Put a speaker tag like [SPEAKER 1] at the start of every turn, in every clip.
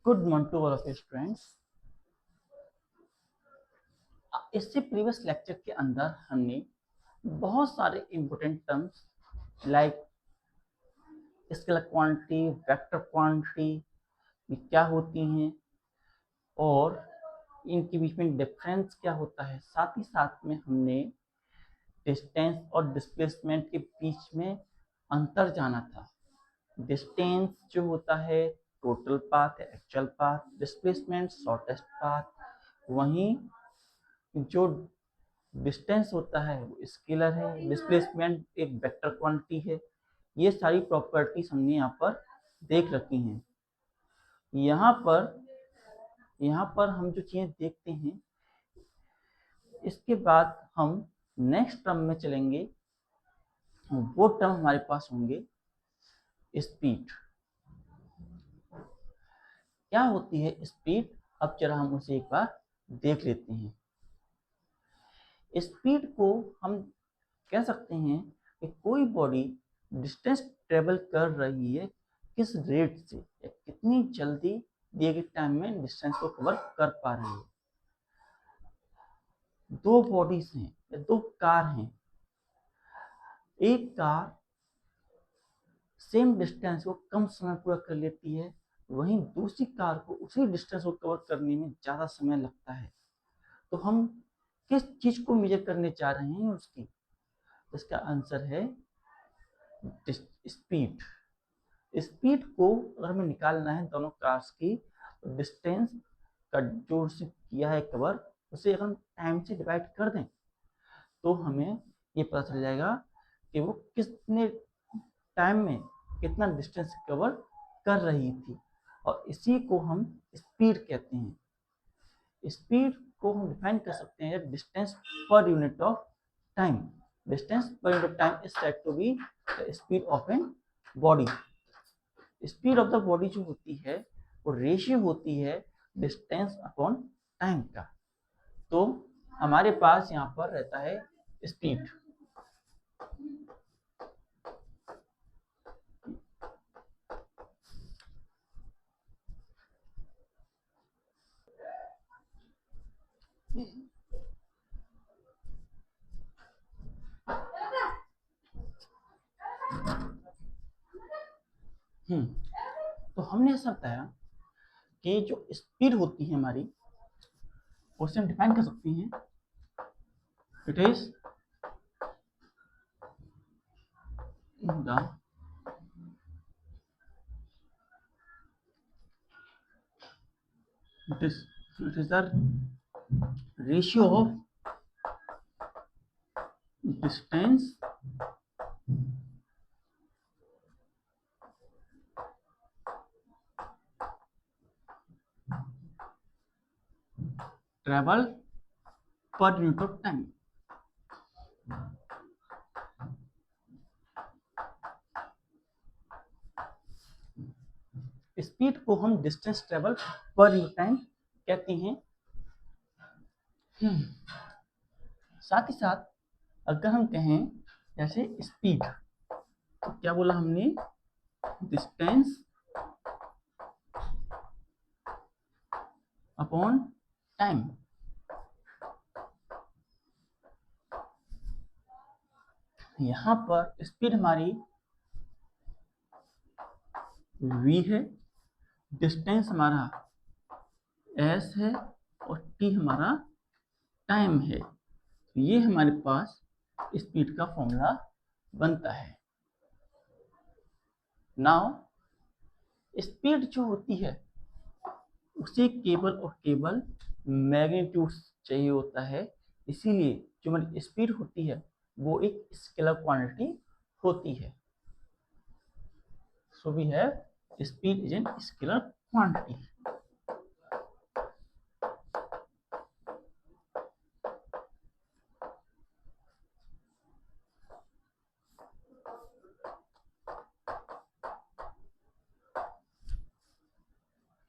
[SPEAKER 1] Good morning to all of students. इससे previous lecture के अंदर हमने बहुत सारे important terms like scalar quantity, vector quantity ये क्या होती हैं और इनके बीच में डिफरेंस क्या होता है, साथ ही साथ में हमने डिस्टेंस और डिस्प्लेसमेंट के बीच में अंतर जाना था। डिस्टेंस जो होता है टोटल पाथ है, actual path, displacement shortest path, वहीं जो डिस्टेंस होता है वो स्केलर है, डिस्प्लेसमेंट एक वेक्टर क्वांटिटी है। ये सारी प्रॉपर्टीज हमने यहाँ पर देख रखी हैं। यहाँ पर हम जो चीजें देखते हैं, इसके बाद हम नेक्स्ट टर्म में चलेंगे। वो टर्म हमारे पास होंगे स्पीड। क्या होती है स्पीड, अब जरा हम उसे एक बार देख लेते हैं। स्पीड को हम कह सकते हैं कि कोई बॉडी डिस्टेंस ट्रेवल कर रही है किस रेट से या कितनी जल्दी दिए गए टाइम में डिस्टेंस को कवर कर पा रही है। दो बॉडीज हैं या दो कार हैं, एक कार सेम डिस्टेंस को कम समय पूरा कर लेती है, वहीं दूसरी कार को उसी डिस्टेंस को कवर करने में ज़्यादा समय लगता है। तो हम किस चीज़ को मेजर करने जा रहे हैं उसकी, इसका आंसर है स्पीड। स्पीड को अगर हमें निकालना है दोनों कार्स की, तो डिस्टेंस का जो उसने किया है कवर, उसे अगर हम टाइम से डिवाइड कर दें तो हमें ये पता चल जाएगा कि वो कितने टाइम में कितना डिस्टेंस कवर कर रही थी, और इसी को हम स्पीड कहते हैं। स्पीड को हम डिफाइन कर सकते हैं distance per unit of time. Distance per unit of time is said to be the speed of an body. Speed of the body जो होती है वो रेशियो होती है डिस्टेंस अपॉन टाइम का। तो हमारे पास यहाँ पर रहता है स्पीड। तो हमने ऐसा बताया कि जो स्पीड होती है हमारी, उसे हम डिफाइन कर सकते हैं, it is the ratio of distance travel पर यूनिट ऑफ टाइम। स्पीड को हम distance travel per unit time कहते हैं। साथ ही साथ अगर हम कहें जैसे स्पीड, तो क्या बोला हमने, डिस्टेंस अपॉन टाइम। यहां पर स्पीड हमारी v है, डिस्टेंस हमारा s है और t हमारा टाइम है। तो ये हमारे पास स्पीड का फॉर्मूला बनता है। नाउ स्पीड जो होती है उसे केवल और केवल मैग्नीट्यूड चाहिए होता है, इसीलिए जो हमारी स्पीड होती है वो एक स्केलर क्वांटिटी होती है। So we have speed is an scalar quantity.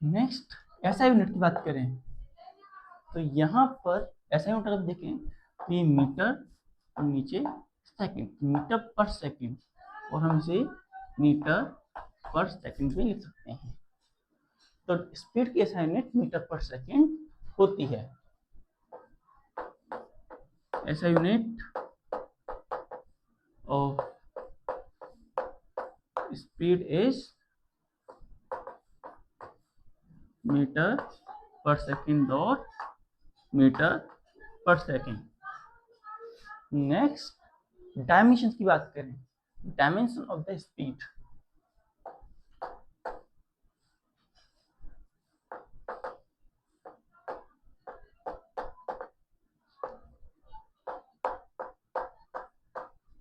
[SPEAKER 1] Next SI unit की बात करें तो यहाँ पर एसआई यूनिट अगर देखें तो ये मीटर और नीचे सेकंड, मीटर पर सेकंड, और हम इसे मीटर पर सेकंड में लिख सकते हैं। तो स्पीड की SI unit metre per second होती है। SI unit of speed is metre per second dot metre per second. Next dimension की बात करें, dimension of the speed.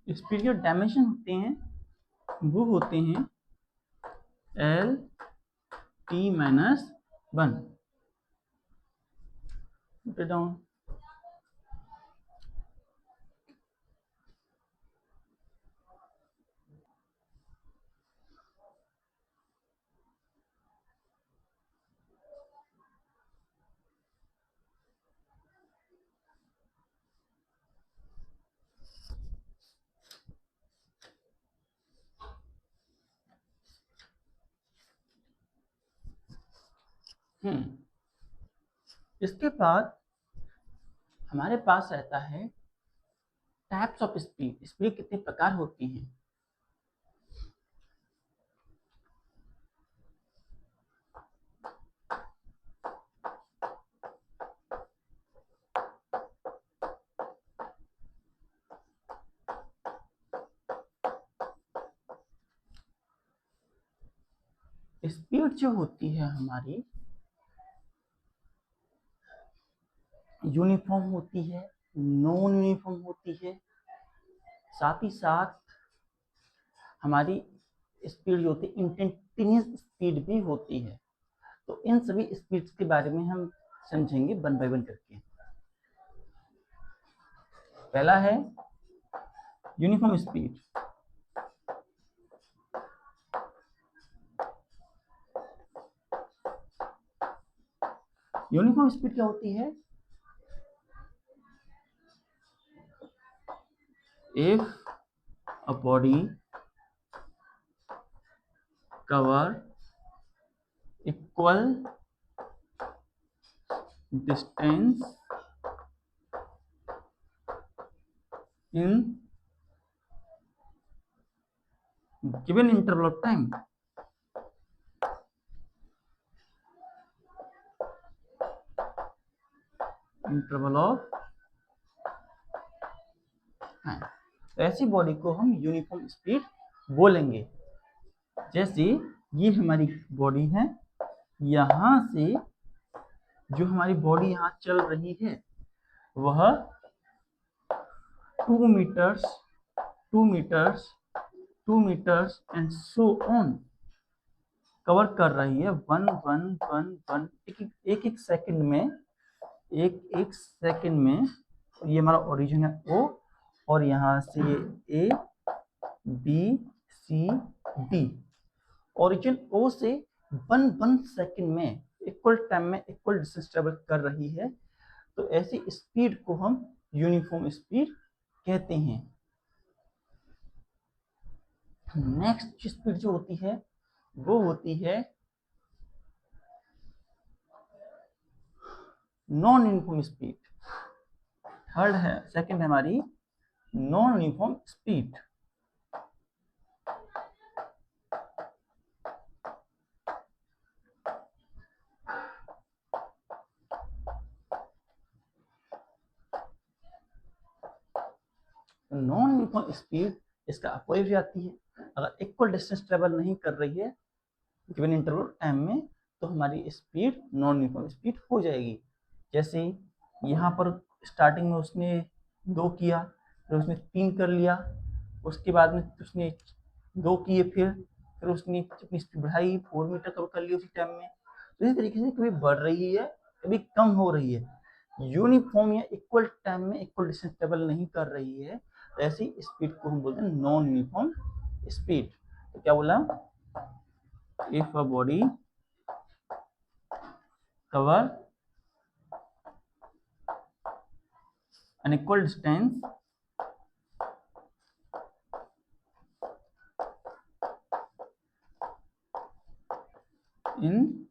[SPEAKER 1] Speed के डायमेंशन होते हैं वो होते हैं L_T-1 डाउन। इसके बाद हमारे पास रहता है टाइप्स ऑफ स्पीड। स्पीड कितने प्रकार होती हैं। स्पीड जो होती है हमारी यूनिफॉर्म होती है, नॉन यूनिफॉर्म होती है, साथ ही साथ हमारी स्पीड जो होती है इंस्टेंटेनियस स्पीड भी होती है। तो इन सभी स्पीड्स के बारे में हम समझेंगे वन बाय वन करके। पहला है यूनिफॉर्म स्पीड। यूनिफॉर्म स्पीड क्या होती है? If a body cover equal distance in given interval of time, तो ऐसी बॉडी को हम यूनिफॉर्म स्पीड बोलेंगे। जैसे ये हमारी बॉडी है, यहाँ से जो हमारी बॉडी यहाँ चल रही है वह 2 metres 2 metres 2 metres and so on cover कर रही है 1 1 1 1 एक सेकंड में, एक सेकंड में। ये हमारा ओरिजिन है O, और यहाँ से A B C D, origin O से 1 सेकंड में इक्वल टाइम में इक्वल डिस्टेंस ट्रेवल कर रही है। तो ऐसी स्पीड को हम यूनिफॉर्म स्पीड कहते हैं। नेक्स्ट स्पीड जो होती है वो होती है नॉन यूनिफॉर्म स्पीड। थर्ड है, सेकंड है हमारी non uniform speed. Non uniform speed इसका अपोजिट आती है। अगर इक्वल डिस्टेंस ट्रेवल नहीं कर रही है गिवन इंटरवल टाइम में, तो हमारी स्पीड नॉन यूनिफॉर्म स्पीड हो जाएगी। जैसे यहाँ पर स्टार्टिंग में उसने 2 किया, फिर उसने 3 कर लिया, उसके बाद में उसने 2 किए, फिर उसने अपनी स्पीड बढ़ाई, 4 मीटर कवर कर लिया उसी टाइम में। तो इसी तरीके से कभी बढ़ रही है कभी कम हो रही है। यूनिफॉर्म या इक्वल टाइम में इक्वल डिस्टेंस ट्रेवल नहीं कर रही है, तो ऐसी स्पीड को हम बोलते हैं नॉन यूनिफॉर्म स्पीड। तो क्या बोला? If a body cover an equal distance in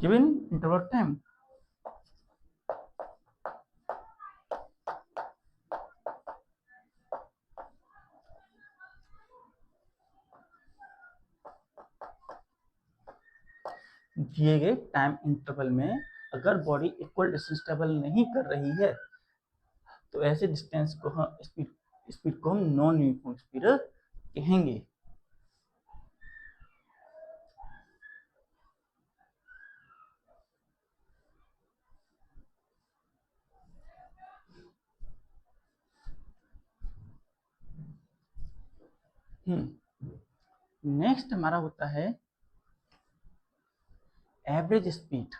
[SPEAKER 1] given interval time. दिए गए टाइम इंटरवल में अगर बॉडी इक्वल डिस्टेंस ट्रेवल नहीं कर रही है तो ऐसे डिस्टेंस को हम स्पीड को हम नॉन यूनिफॉर्म स्पीड कहेंगे। नेक्स्ट हमारा होता है एवरेज स्पीड।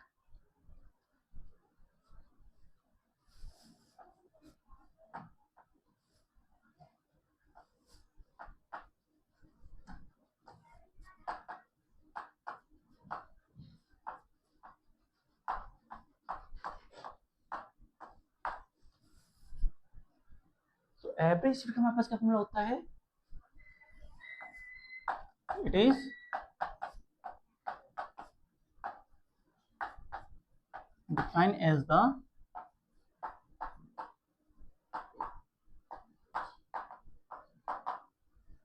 [SPEAKER 1] तो एवरेज स्पीड का हमारे पास क्या फॉर्मूला होता है, it is defined as the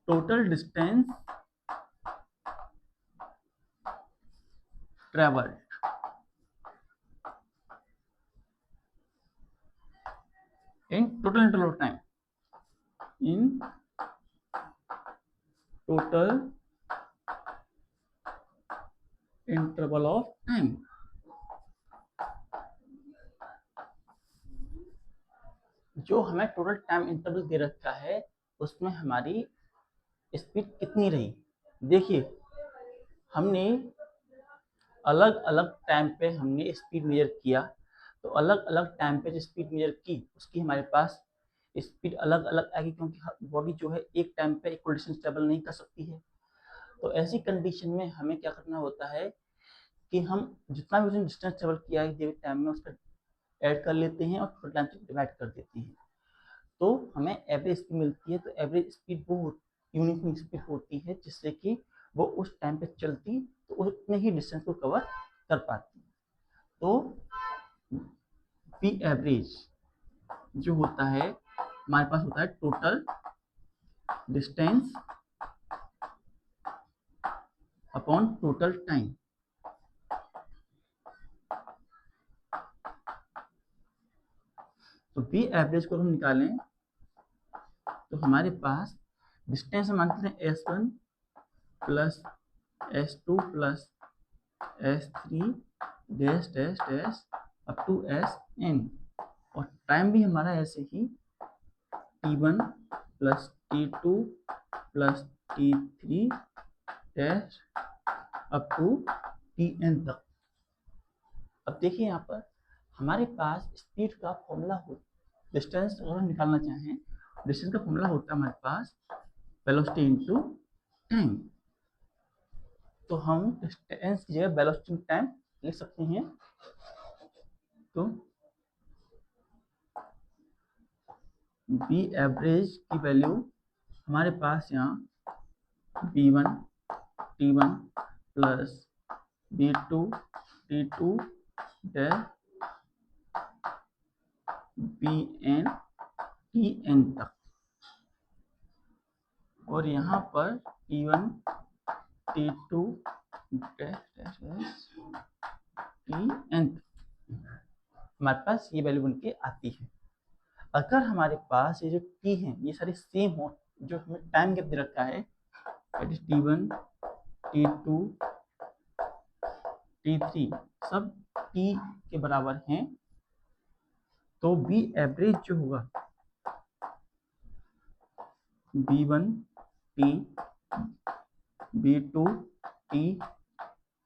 [SPEAKER 1] total distance traveled in total interval of time, in total interval of time। जो हमें टोटल टाइम इंटरवल दे रखा है उसमें हमारी स्पीड कितनी रही। देखिए हमने अलग अलग टाइम पे हमने स्पीड मेजर किया, तो अलग अलग टाइम पे जो स्पीड मेजर की उसकी हमारे पास स्पीड अलग अलग आएगी, क्योंकि बॉडी जो है एक टाइम पे इक्वल डिस्टेंस ट्रेवल नहीं कर सकती है। तो ऐसी कंडीशन में हमें क्या करना होता है कि हम जितना भी उसने डिस्टेंस ट्रेवल किया है टाइम में उसका ऐड कर लेते हैं और टोटल टाइम से डिवाइड कर देते हैं, तो हमें एवरेज स्पीड मिलती है। तो एवरेज स्पीड वो यूनिफॉर्म स्पीड होती है जिससे कि वो उस टाइम पे चलती तो उतने ही डिस्टेंस को कवर कर पाती। तो पी एवरेज जो होता है हमारे पास होता है total distance upon total time. तो पी एवरेज को हम निकालें तो हमारे पास डिस्टेंस मानते हैं S1 plus S2 plus S3 dash dash dash up to Sn, और टाइम भी हमारा ऐसे ही T1 plus T2 plus T3 dash up to Tn तक। अब देखिए यहाँ पर हमारे पास स्पीड का फॉर्मूला हो, डिस्टेंस अगर हम निकालना चाहें डिस्टेंस का फॉर्मूला होता है हमारे पास वेलोसिटी इनटू टाइम। तो हम डिस्टेंस की जगह वेलोसिटी टाइम लिख सकते हैं। तो बी एवरेज की वैल्यू हमारे पास यहाँ B1 T1 plus B2 T2 Bn Tn तक, और यहाँ पर T1 T2 Tn हमारे पास ये वैल्यू बन के आती है। अगर हमारे पास ये जो T है ये सारे सेम हो, जो हमें टाइम गैप दे रखा है T1 T2 T3 सब T के बराबर हैं, तो बी एवरेज जो होगा B1 T B2 T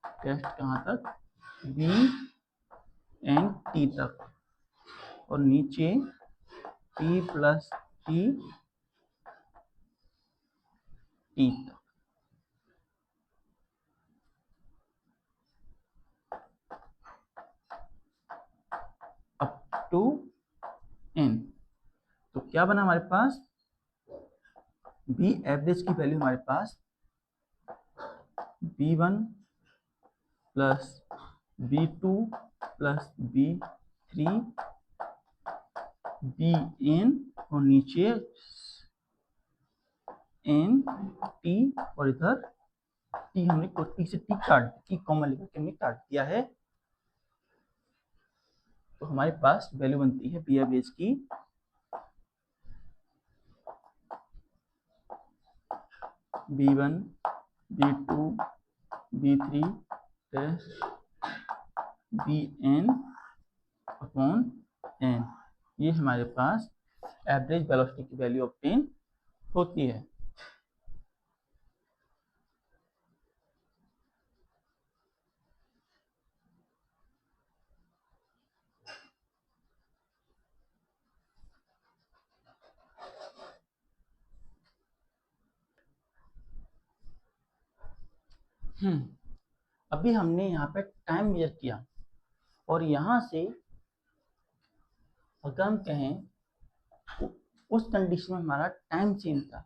[SPEAKER 1] test कहाँ तक Bn T तक, और नीचे T प्लस T T तक। Up to n। तो क्या बना हमारे पास बी एवरेज की वैल्यू हमारे पास B1 plus B2 plus B3 Bn और नीचे Nt और इधर T हमने T से T कॉमन लेकर के हमने काट दिया है। तो हमारे पास वैल्यू बनती है बी एवरेज की B1 B2 B3 Bn upon n। ये हमारे पास एवरेज वेलोसिटी की वैल्यू ऑब्टेन होती है। अभी हमने यहाँ पे टाइम मेजर किया और यहाँ से अगर हम कहें उस कंडीशन में हमारा टाइम सेम था,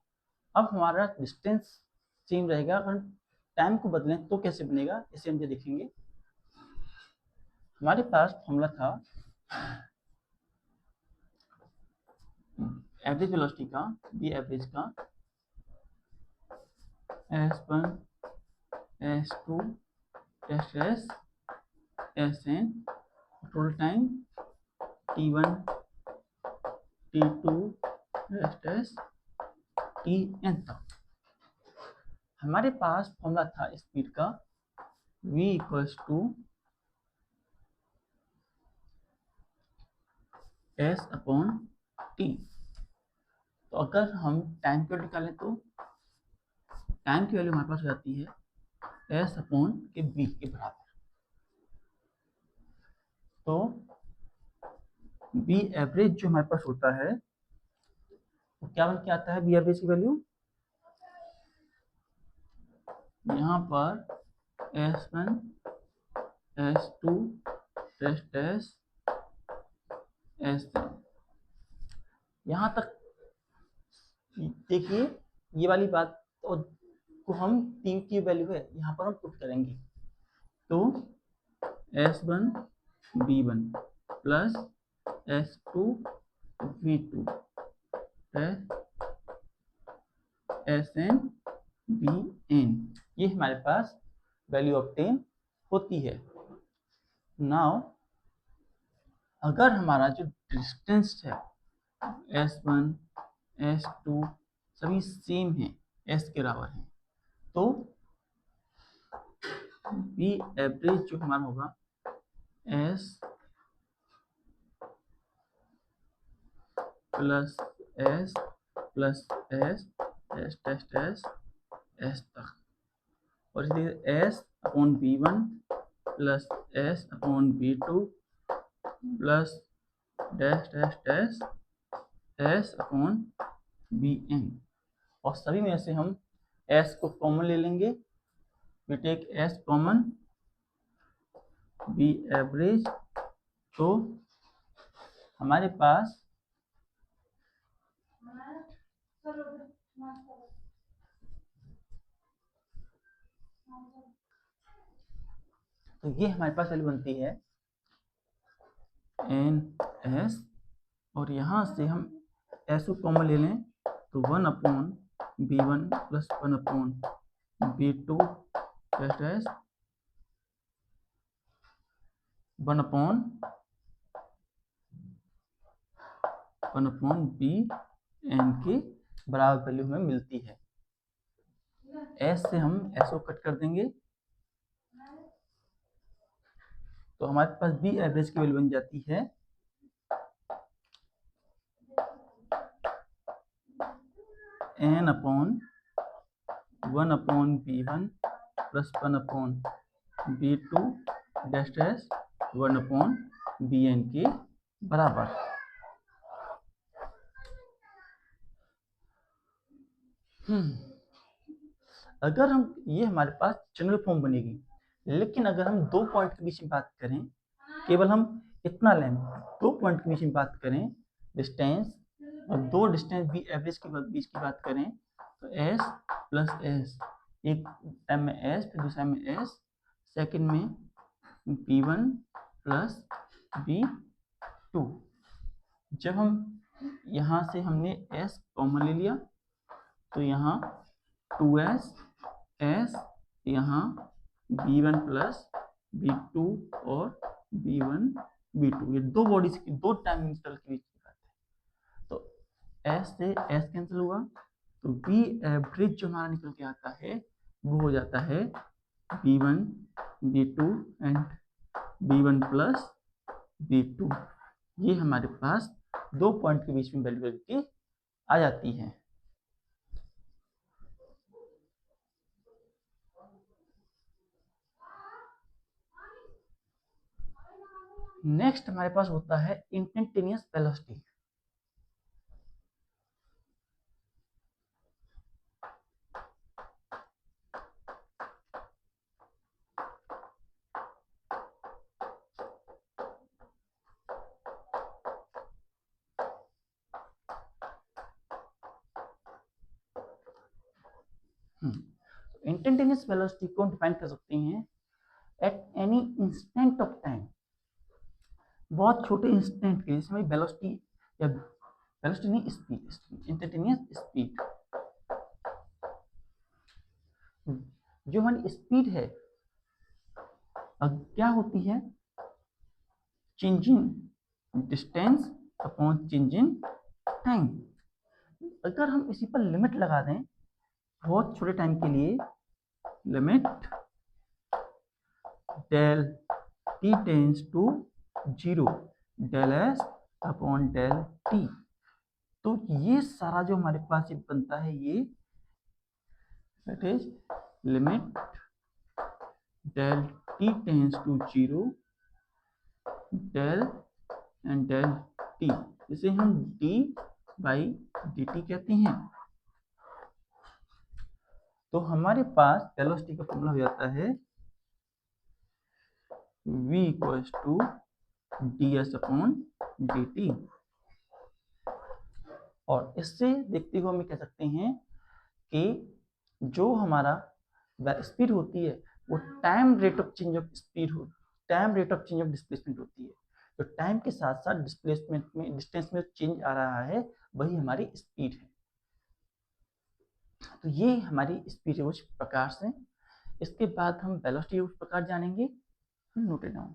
[SPEAKER 1] अब हमारा डिस्टेंस सेम रहेगा। अगर टाइम को बदलें तो कैसे बनेगा, इसे हम देखेंगे। हमारे पास फॉर्मूला था एवरेज वेलोसिटी का, बी एवरेज का S1 S2 S Sn total time T1 T2 Tn तक। हमारे पास फॉर्मूला था स्पीड का v equals to s upon t। तो अगर हम टाइम की वैल्यू निकालें तो टाइम की वैल्यू हमारे पास हो जाती है s अपॉन के v के बराबर। तो v एवरेज जो हमारे पास होता है वो क्या बन के आता है, v एवरेज की वैल्यू यहाँ पर S1 S2 Sn। यहाँ तक देखिए, ये वाली बात को हम t की वैल्यू है यहाँ पर हम पुट करेंगे। तो S1 B1 plus S2 V2 Sn Bn, ये हमारे पास वैल्यू ऑब्टेन होती है। नाउ अगर हमारा जो डिस्टेंस है S1 S2 सभी सेम है, S के बराबर है, तो बी एवरेज जो हमारा होगा S plus S plus S S टेस्ट S तक, और इसलिए S upon B1 plus S upon B2 plus dash dash dash S upon Bn, और सभी में से हम S को कॉमन ले लेंगे। We take S common, B average, तो हमारे पास तो ये हमारे पास वैल्यू बनती है NS, और यहाँ से हम S को कॉमन ले लें तो 1 upon B1 plus 1 upon B2 plus 1 upon Bn के बराबर वैल्यू हमें मिलती है। S से हम S को कट कर देंगे तो हमारे पास बी एवरेज की वैल्यू बन जाती है n upon 1 upon B1 plus 1 upon B2 dash dash 1 upon Bn के बराबर। अगर हम ये हमारे पास जनरल फॉर्म बनेगी, लेकिन अगर हम दो पॉइंट के बीच में बात करें, केवल हम इतना लें, दो पॉइंट के बीच में बात करें डिस्टेंस, और दो डिस्टेंस बी एवरेज के बीच की बात करें तो S प्लस S, एक टाइम में S फिर दूसरे में S, सेकंड में v1 प्लस v2। जब हम यहाँ से हमने s कॉमन ले लिया तो यहाँ 2s s, यहाँ v1 प्लस v2 और v1 v2, ये दो बॉडीज की दो टाइम इंटरवल के बीच की बात है। तो s से s कैंसिल हुआ तो v एवरेज जो हमारा निकल के आता है वो हो जाता है v1 v2 and v1 plus v2। ये हमारे पास दो पॉइंट के बीच में वैल्यू आ जाती है। नेक्स्ट हमारे पास होता है इंस्टेंटेनियस वेलोसिटी। इंस्टेंटेनियस वेलोसिटी को डिफाइन कर सकते हैं at any instant of time. बहुत छोटे इंस्टेंट के जिसमें वेलोसिटी या वेलोसिटी नहीं स्पीड, इंस्टेंटेनियस स्पीड। जो हमारी स्पीड है क्या होती है, change in distance upon change in time. अगर हम इसी पर लिमिट लगा दें बहुत छोटे टाइम के लिए, limit del t tends to 0 del s upon del t, तो ये सारा जो हमारे पास बनता है ये that is limit del t tends to 0 del and del t, इसे हम d बाई dt कहते हैं। तो हमारे पास वेलोसिटी का फॉर्मूला हो जाता है v equals to ds upon dt। और इससे देखते हुए हम कह सकते हैं कि जो हमारा स्पीड होती है वो time rate of change of speed हो, time rate of change of displacement होती है। तो टाइम के साथ साथ डिस्प्लेसमेंट में, डिस्टेंस में चेंज आ रहा है वही हमारी स्पीड है। तो ये हमारी स्पीड है उस प्रकार से। इसके बाद हम वेलोसिटी उस प्रकार जानेंगे। Note it down.